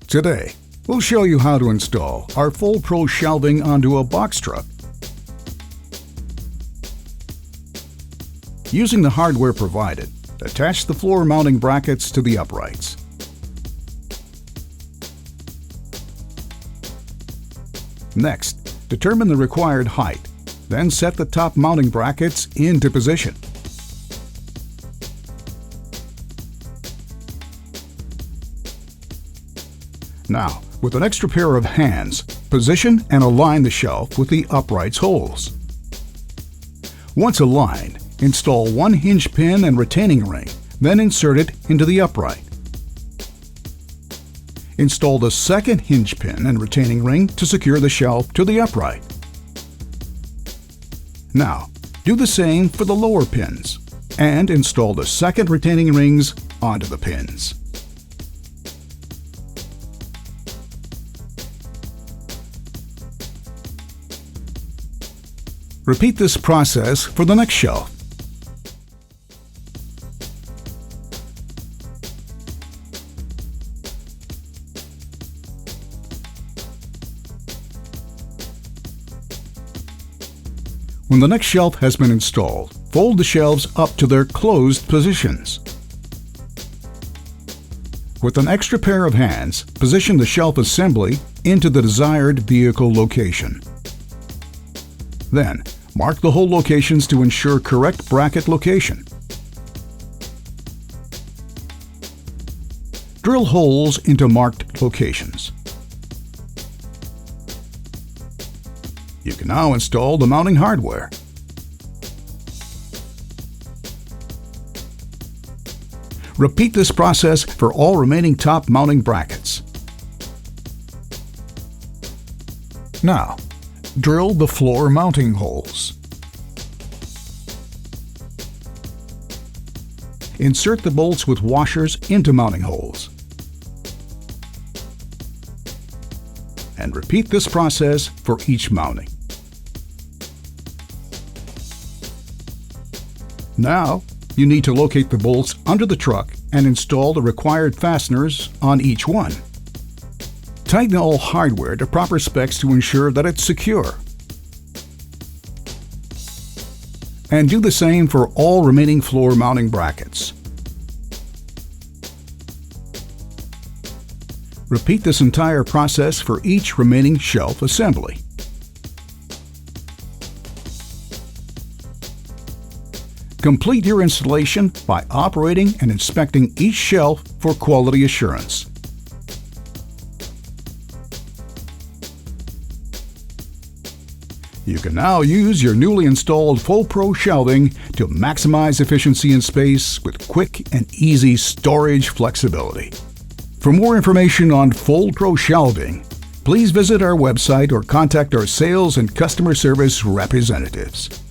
Today, we'll show you how to install our FoldPro shelving onto a box truck. Using the hardware provided, attach the floor mounting brackets to the uprights. Next, determine the required height, then set the top mounting brackets into position. Now, with an extra pair of hands, position and align the shelf with the upright's holes. Once aligned, install one hinge pin and retaining ring, then insert it into the upright. Install the second hinge pin and retaining ring to secure the shelf to the upright. Now, do the same for the lower pins, and install the second retaining rings onto the pins. Repeat this process for the next shelf. When the next shelf has been installed, fold the shelves up to their closed positions. With an extra pair of hands, position the shelf assembly into the desired vehicle location. Then, mark the hole locations to ensure correct bracket location. Drill holes into marked locations. You can now install the mounting hardware. Repeat this process for all remaining top mounting brackets. Now, drill the floor mounting holes. Insert the bolts with washers into mounting holes. And repeat this process for each mounting. Now, you need to locate the bolts under the truck and install the required fasteners on each one. Tighten all hardware to proper specs to ensure that it's secure. And do the same for all remaining floor mounting brackets. Repeat this entire process for each remaining shelf assembly. Complete your installation by operating and inspecting each shelf for quality assurance. You can now use your newly installed FoldPro shelving to maximize efficiency and space with quick and easy storage flexibility. For more information on FoldPro shelving, please visit our website or contact our sales and customer service representatives.